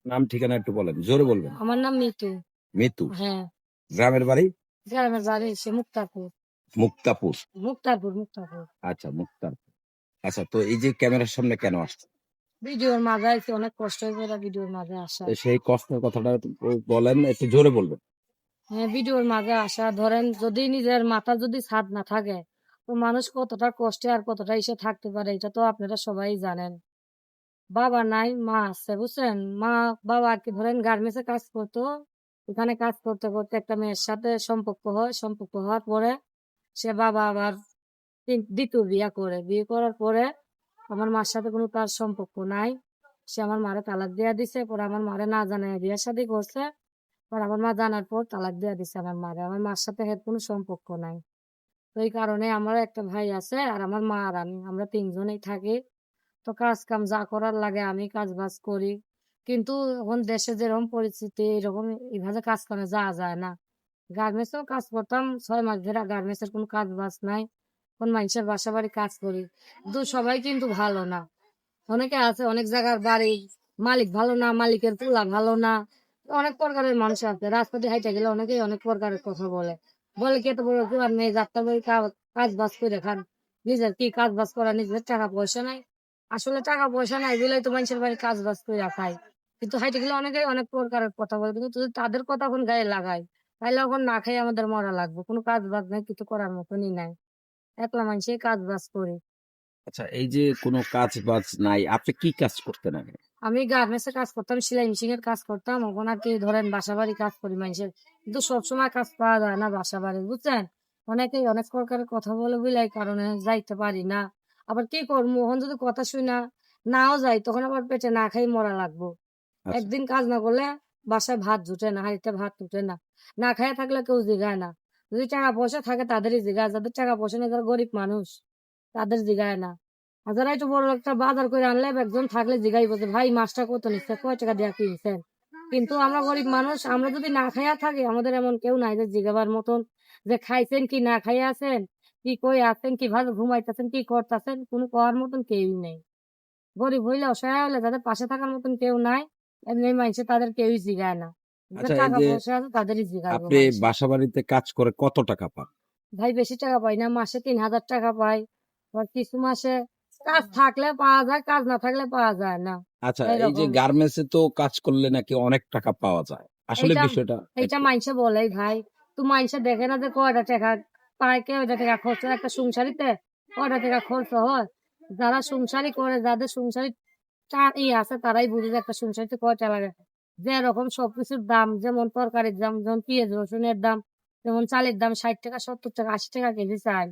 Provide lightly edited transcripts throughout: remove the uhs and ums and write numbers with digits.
নাম ঠিকানা একটু বলেন, জোরে বলবেন। আমার নাম মিতু। মিতু। হ্যাঁ, গ্রামের বাড়ি? গ্রামের বাড়ি সে মুক্তাপুর। মুক্তাপুর। মুক্তাপুর। আচ্ছা, মুক্তারপুর। আচ্ছা, তো এই যে ক্যামেরার সামনে কেন আসছে? ভিডিওর মাঝে আইছি, অনেক কষ্ট হয়ে পড়ে ভিডিওর মাঝে আসা। তো সেই কষ্টের কথাটা একটু বলেন, একটু জোরে বলবেন। হ্যাঁ, ভিডিওর মাঝে আসা, ধরেন যদি নিজের মাথা যদি ছাদ না থাকে, তো মানুষ কতটা কষ্টে আর কতটা ইসে থাকতে পারে, এটা তো আপনারা সবাই জানেন। বাবা নাই, মা আছে, বুঝছেন। বাবা আর কি ধরেন গার্মেন্টসে কাজ করতো। এখানে কাজ করতে করতে একটা মেয়ের সাথে সম্পর্ক হয়। সম্পর্ক হওয়ার পরে সে বাবা আবার দ্বিতীয় বিয়ে করার পরে আমার মার সাথে কোনো তার সম্পর্ক নাই। সে আমার মারে তালাক দিয়া দিছে। পরে আমার মারে না জানায় বিয়ে শাদী করছে। পরে আমার মা জানার পর তালাক দিয়া দিছে আমার মারে। আমার মার সাথে এর কোনো সম্পর্ক নাই। তো এই কারণে আমার একটা ভাই আছে আর আমার মা আর আমি, আমরা তিনজনেই থাকি। তো কাজ কাম যা করার লাগে আমি কাজ বাজ করি। কিন্তু এখন দেশে যেরকম পরিস্থিতি, এরকম এইভাবে কাজ করে যাওয়া যায় না। গার্মেন্টসেও কাজ করতাম 6 মাস ধরে, গার্মেন্টসের কোনো কাজ বাজ নাই। কোন মানুষের বাসা বাড়ি কাজ করি, কিন্তু সবাই কিন্তু ভালো না। অনেকে আছে অনেক জায়গার বাড়ি মালিক ভালো না, মালিকের পোলা ভালো না। অনেক প্রকারের মানুষ আছে, রাস্তাতে হাইটে গেলে অনেকেই অনেক প্রকারের কথা বলে। বলে কি এত বড় তোমার মেয়ে যাত্রা বাড়ি কাজ বাজ করে খান, নিজের কি কাজ বাজ করা, নিজের টাকা পয়সা নাই। আসলে টাকা পয়সা নাই বলেই তো মানুষের বাড়ি কাজ বাজ করে খায়। কিন্তু হাইটে গেলে অনেকেই অনেক প্রকারের কথা বলে, কিন্তু যদি তাদের কথা এখন গায়ে লাগাই, তাহলে এখন না খাই আমাদের মরা লাগবে। কোনো কাজ বাজ নাই, কিছু করার মতনই নাই। একলা মানুষই কাজ বাজ করে। আচ্ছা, এই যে কোনো কাজ বাজ নাই, আপনি কি কাজ করতেন আগে? আমি গার্মেন্টস এর কাজ করতাম, সেলাই মেশিন এর কাজ করতাম। এখন আর কি ধরেন বাসা বাড়ি কাজ করি মানুষের, কিন্তু সবসময় কাজ পাওয়া যায় না বাসা বাড়ি, বুঝছেন। অনেকেই অনেক প্রকারের কথা বলে বলে এই কারণে যাইতে পারি না। আবার কি করবো, এখন যদি কথা শুই না নাও যাই, তখন আবার পেটে না খাই মরা লাগবো। আচ্ছা। একদিন কাজ না করলে বাসায় ভাত জুটে না, হাঁড়িতে ভাত উঠে না। না খাইয়া থাকলে কেউ জিগায় না। যদি টাকা পয়সা থাকে তাদেরই জিগায়, যাদের টাকা পয়সা নেই যারা গরিব মানুষ তাদের জিগায় না। আর যারা একটু বড় একটা বাজার করে আনলে একজন থাকলে জিগাইবো যে ভাই মাছটা কত নিচ্ছে, কয় টাকা দিয়ে কিনছেন। কিন্তু আমরা গরিব মানুষ, আমরা যদি না খাইয়া থাকি, আমাদের এমন কেউ নাই যে জিগাবার মতন যে খাইছেন কি না খাইয়া আছেন, কি কই আছেন, কিভাবে ঘুমাইতেছেন, কি করতেছেন, কোনো করার মতন কেউই নেই। গরিব হইলে অসহায় হলে যাদের পাশে থাকার মতন কেউ নাই, এমনি মানুষে তাদের কেউই জিগায় না। যাদের আচ্ছা, এই টাকা যে পয়সা আছে তাদেরই জিগাইবো আপনি মানুষে। বাসা বাড়িতে কাজ করে কত টাকা পান? ভাই বেশি টাকা পাই না, মাসে 3,000 টাকা পাই। আবার কিছু মাসে কাজ থাকলে পাওয়া যায়, কাজ না থাকলে পাওয়া যায় না। আচ্ছা, এই যে এইরকম। গার্মেন্টস এ তো কাজ করলে নাকি অনেক টাকা পাওয়া যায়, আসলে এইটা বিষয়টা এইটা একটু। মাইনষে বলেই ভাই। তো মাইনষে দেখে না যে কয়টা টাকা পায়, কয়টা টাকা খরচ হয় একটা সংসারিতে, কয়টা টাকা খরচ হয়। যারা সংসারী করে, যাদের সংসারী আছে, তারাই বুঝে যে একটা সংসারিতে কয়টা লাগে। যে রকম সবকিছুর দাম, যেমন তরকারির দাম, যেমন পেঁয়াজ রসুনের দাম, যেমন চালের দাম 60 টাকা 70 টাকা 80 টাকা কেজি চাল।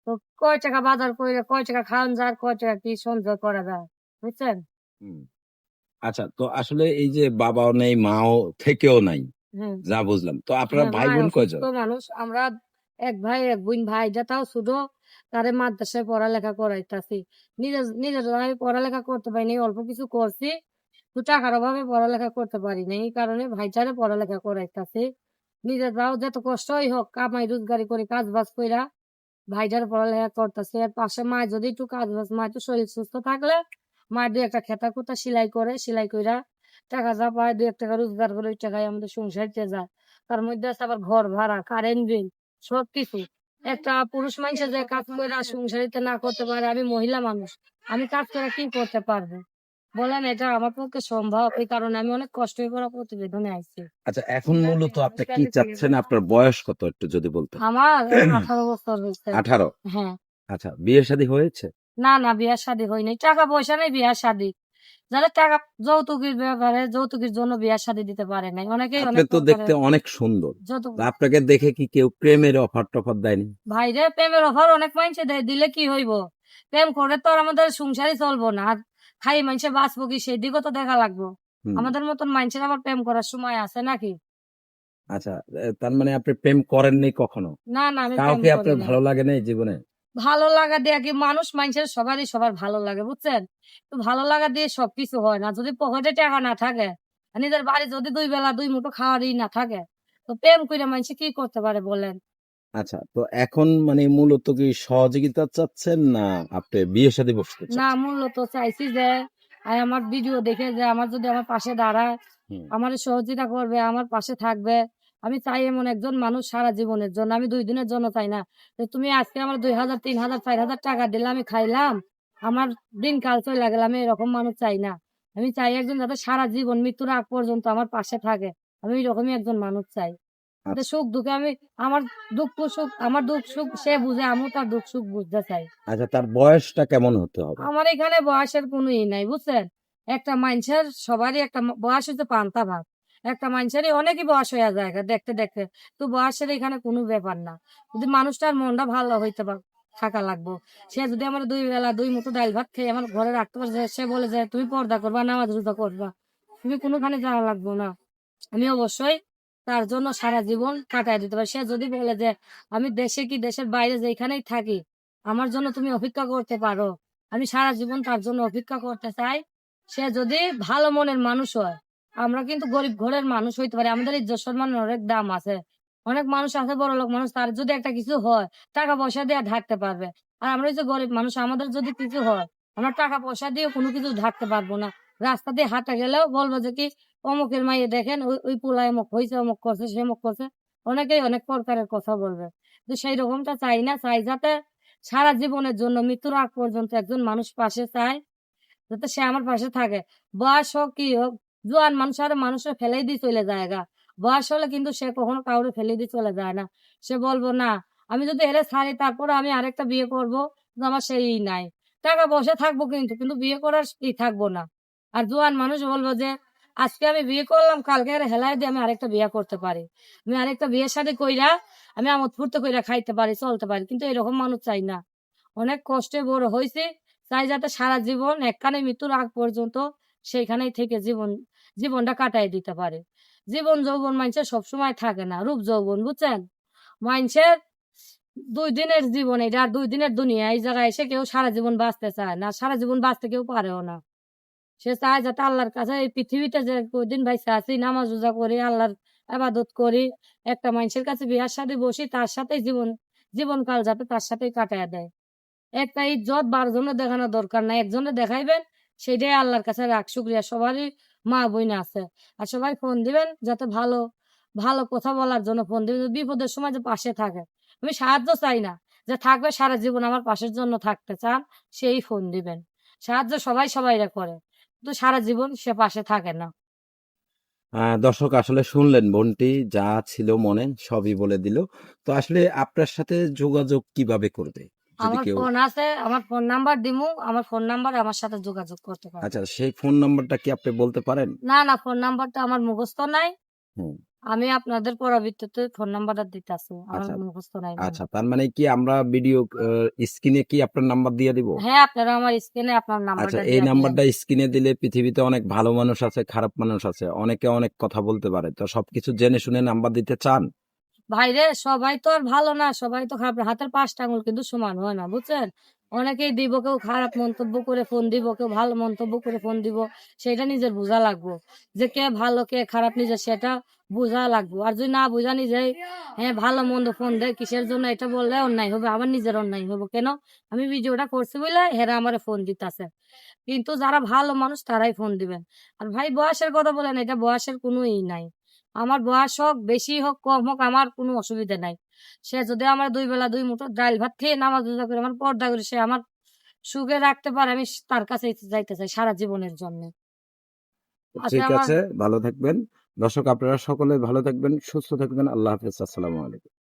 তো কয় টাকা বাজার করে, কয় টাকা খাওয়ান যায়, কয় টাকা কি সঞ্চয় করা যায়, বুঝছেন। হুম। আচ্ছা, তো আসলে এই যে বাবাও নেই, মাও থেকেও নাই, হ্যাঁ। যা বুঝলাম। তো আপনারা হ্যাঁ, ভাই মা বোন অসুস্থ কয়জন? মানুষ আমরা। এক ভাই এক বোন, ভাইটা তাও ছোট, তারে মাদ্রাসায় পড়ালেখা করাইতাছি। নিজের আমি পড়ালেখা করতে পারিনি, অল্প কিছু করছি। তো টাকার অভাবে পড়ালেখা করতে পারি না, এই কারণে ভাইটারে পড়ালেখা করাইতাছি। নিজেরাও যত কষ্টই হোক কামাই রোজগারি করে কাজ বাজ কইরা ভাইটার পড়ালেখা করতেছে। এর পাশে মা যদি একটু কাজ বাজ, মা একটু শরীর সুস্থ থাকলে মায়ের 2 একটা খেতা খুতা সেলাই করে, সেলাই কইরা টাকা যা পায় 2 1 টাকা রোজগার করে, ওই টাকায় আমাদের সংসারটা যায়। তার মধ্যে আছে আবার ঘর ভাড়া, কারেন্ট বিল, সবকিছু। একটা পুরুষ মানুষের যে কাজ করে সংসারিতে না করতে পারে, আমি মহিলা মানুষ, আমি কাজ করে কি করতে পারবো বলেন। এটা আমার পক্ষে সম্ভব? এই কারণে আমি অনেক কষ্ট করে প্রতিবেদনে আইছি। আচ্ছা, এখন মূলত আপনি কি চাচ্ছেন? আপনার বয়স কত একটু যদি বলতেন। আমার 18 বছর হয়েছে। 18। হ্যাঁ। আচ্ছা, বিয়ে শাদী হয়েছে? না না, বিয়ার শাদী হয়নি, টাকা পয়সা নেই বিয়ার শাদী। যাদের টাকা, যৌতুকের ব্যাপারে যৌতুকের জন্য বিয়ার শাদী দিতে পারে নাই, অনেকেই আপনি অনেক তো দেখতে প্রকারের অনেক সুন্দর। যৌতুক। তা আপনাকে দেখে কি কেউ প্রেমের অফার টফার দেয়নি? ভাইরে প্রেমের অফার অনেক মানুষে দেয়, দিলে কি হইব। প্রেম করে তো আর আমাদের সংসারই চলবো না, আর খাই মানুষে বাঁচবো কি সেই দিকও তো দেখা লাগবো। হুম। আমাদের মতন মানুষের আবার প্রেম করার সময় আছে নাকি? আচ্ছা, তার মানে আপনি প্রেম করেননি কখনো? না না, আমি প্রেম কাউকে করি আপনার নাই। ভালো লাগে নাই জীবনে? ভালো লাগা দিয়ে কি মানুষ, মানুষের সবারই সবার ভালো লাগে, বুঝছেন। তো ভালো লাগা দিয়ে সবকিছু হয় না। যদি পকেটে টাকা না থাকে, আর নিজের বাড়ি যদি 2 বেলা 2 মুঠো খাওয়ারই না থাকে, তো প্রেম করে মানুষ কি করতে পারে বলেন। আচ্ছা, তো এখন মানে মূলত কি সহযোগিতা চাচ্ছেন, না আপনি বিয়ে শাদী বসতে না, চাচ্ছেন? মূল্য তো চাইছি যে আমার ভিডিও দেখে যে আমার যদি আমার পাশে দাঁড়ায়, হুম। আমার সহযোগিতা করবে, আমার পাশে থাকবে। আমি চাই এমন একজন মানুষ সারা জীবনের জন্য। আমি ২ দিনের জন্য চাই না। যে তুমি আজকে আমার ২,০০০, ৩,০০০, ৪,০০০ টাকা দিলে আমি খাইলাম। আমার দিনকাল চইলা গেল। আমি এরকম মানুষ চাই না। আমি চাই একজন যাতে সারা জীবন মৃত্যুর আগ পর্যন্ত আমার পাশে থাকে। আমি এরকমই একজন মানুষ চাই। যাতে আচ্ছা। সুখ-দুঃখে আমার আমার দুঃখ-সুখ সে বুঝে, আমিও তার দুঃখ-সুখ বুঝতে চাই। আচ্ছা, তার বয়সটা কেমন হতে হবে? আমার এখানে বয়সের কোনো নাই বুঝছেন? একটা মাইনষের সবারই একটা বয়স হইছে পান্তা ভাত। একটা মাইনষেরই অনেকই বয়স হইয়া যায়গা দেখতে, দেখতে। তো বয়সের এখানে কোনো ব্যাপার না। যদি মানুষটার মনটা ভালো হইতে থাকা লাগবো। সে যদি আমার ২ বেলা ২ মুঠো ডাইল ভাত খেয়ে আমার ঘরে রাখতে পারে, যে সে বলে যে, "তুমি পর্দা করবা, নামাজ রোজা করবা। তুমি কোনোখানে যাওয়া লাগবো না।" আমি অবশ্যই তার জন্য সারা জীবন কাটায় দিতে পারি। সে যদি বলে যে, "আমি দেশে কি দেশের বাইরে যেখানেই থাকি, আমার জন্য তুমি অপেক্ষা করতে পারো।" আমি সারা জীবন তার জন্য অপেক্ষা করতে চাই। সে যদি ভালো মনের মানুষ হয়। আমরা কিন্তু গরিব ঘরের মানুষ হইতে পারি। আমাদের ইজ্জত সম্মানের অনেক দাম আছে। অনেক মানুষ আছে বড়লোক মানুষ, তার যদি একটা কিছু হয়, টাকা পয়সা দিয়ে ঢাকতে পারবে। আর আমরা এই যে গরিব মানুষ, আমাদের যদি কিছু হয়, আমরা টাকা পয়সা দিয়ে কোনো কিছু ঢাকতে পারবো না। রাস্তা দিয়ে হাঁটা গেলেও বলবো যে কি, অমুকের মাইয়ে দেখেন, ওই পোলা এমুক হইছে, অমুক করছে, সেমুক করছে। অনেকেই অনেক প্রকারের কথা বলবে। তো সেই রকমটা চাই না। চাই যাতে সারা জীবনের জন্য মৃত্যুর আগ পর্যন্ত একজন মানুষ পাশে চায়, যাতে সে আমার পাশে থাকে। বয়স হোক কি হোক, জোয়ান মানুষ আর মানুষের ফেলেই দিয়ে চলে যায়গা। বয়স হলে কিন্তু সে কখনো কাউরে ফেলে দিয়ে চলে যায় না। সে বলবো না, আমি যদি এরে ছাড়ি তারপরে আমি আরেকটা বিয়ে করবো, কিন্তু আমার সেই নাই। টাকা পয়সা থাকবো কিন্তু বিয়ে করার থাকবো না। আর জোয়ান মানুষ বলবো যে, আজকে আমি বিয়ে করলাম, কালকে আর হেলায় দিয়ে আমি আরেকটা বিয়ে করতে পারি। আমি আরেকটা বিয়ের সাথে কইরা আমি আমোদ ফুর্তি কইরা খাইতে পারি, চলতে পারি। কিন্তু এরকম মানুষ চাই না। অনেক কষ্টে বড় হইছি। চাই যাতে সারা জীবন একখানে মৃত্যুর আগ পর্যন্ত সেইখানেই থেকে জীবনটা কাটায় দিতে পারে। জীবন যৌবন মাইনষের সবসময় থাকে না। রূপ যৌবন বুঝছেন? মাইনষের ২ দিনের জীবন এটা, আর ২ দিনের দুনিয়া। এই জায়গায় এসে কেউ সারা জীবন বাঁচতে চায় না। সারা জীবন বাঁচতে কেউ পারেও না। সে চায় যাতে আল্লাহর কাছে এই পৃথিবীতে যে কয়দিন বাইচা আছি, নামাজ রোজা করি, আল্লাহর ইবাদত করি। একটা মানুষের কাছে বিয়ার সাথে বসি, তার সাথেই জীবনকাল যাতে তার সাথেই কাটায়া দেয়। একটা ইজ্জত ১২ জনের দেখানোর দরকার নাই। একজনের দেখাইবেন, সেটাই আল্লাহর কাছে লাখ শুকরিয়া। সবারই মা-বোন আছে। আর সবাই ফোন দিবেন যাতে ভালো কথা বলার জন্য ফোন দিবেন। বিপদের সময় যে পাশে থাকে। আমি সাহায্য চাই না। যে থাকবে সারা জীবন আমার পাশের জন্য থাকতে চান, সেই ফোন দিবেন। সাহায্য সবাই সবাইরে করে। কিন্তু সারা জীবন সে পাশে থাকে না। দর্শক আসলে শুনলেন বোনটি যা ছিল মনে সবই বলে দিল। তো আসলে আপনার সাথে যোগাযোগ কিভাবে করবে? যদি আমার কেউ ফোন আছে, আমার ফোন নাম্বার দিমু। আমার ফোন নাম্বারে আমার সাথে যোগাযোগ করতে পারবে। আচ্ছা, সেই ফোন নাম্বারটা কি আপনি বলতে পারেন? না, ফোন নাম্বারটা আমার মুখস্থ নাই। হুম। আমি আপনাদের পরবর্তীতে ফোন নাম্বারটা দিতেছি। আমার আচ্ছা, মুখস্থ নাই আচ্ছা। নাম্বার। তার মানে কি আমরা ভিডিও স্ক্রিনে কি আপনার নাম্বার দিয়ে দিব? হ্যাঁ, আপনারা আমার স্ক্রিনে আপনার আচ্ছা, নাম্বারটা এই দিয়া দিয়েন। নাম্বারটা স্ক্রিনে দিলে পৃথিবীতে অনেক ভালো মানুষ আছে, খারাপ মানুষ আছে। অনেকে অনেক কথা বলতে পারে। তো সবকিছু জেনে শুনে নাম্বার দিতে চান? ভাইরে, সবাই তো আর ভালো না, সবাই তো খারাপ না। হাতের ৫ টা আঙুল কিন্তু সমান হয় না, বুঝছেন? অনেকেই দিব, কেউ খারাপ মন্তব্য করে ফোন দিব, কেউ ভালো মন্তব্য করে ফোন দিব। সেটা নিজের বুঝা লাগবো। যে কে ভালো কে খারাপ নিজের সেটা বুঝা লাগবো। আর যদি না বুঝা নিজেই হ্যাঁ ভালো মন্দ ফোন দেয় কিসের জন্য, এটা বললে অন্যায় হবে, আমার নিজের অন্যায় হবে। কেন? আমি ভিডিওটা করছি বলে হেরা আমারে ফোন দিতাছে। কিন্তু যারা ভালো মানুষ তারাই ফোন দিবেন। আর ভাই বয়সের কথা বলেন, এটা বয়সের কোনো নাই। আমার বয়স হোক, বেশি হোক, কম হোক, আমার কোনো অসুবিধা নাই। সে যদি আমার ২ বেলা ২ মুঠো ডাইল ভাত খেয়ে নামাজ রোজা করে আমার পর্দা করে সে আমার সুখে রাখতে পারে, আমি তার কাছেই যাইতে চাই সারা জীবনের জন্য। আজকে ঠিক আমার আছে, ভালো থাকবেন। দর্শক আপনারা সকলে ভালো থাকবেন, সুস্থ থাকবেন। আল্লাহ হাফেজ। আসসালামু আলাইকুম।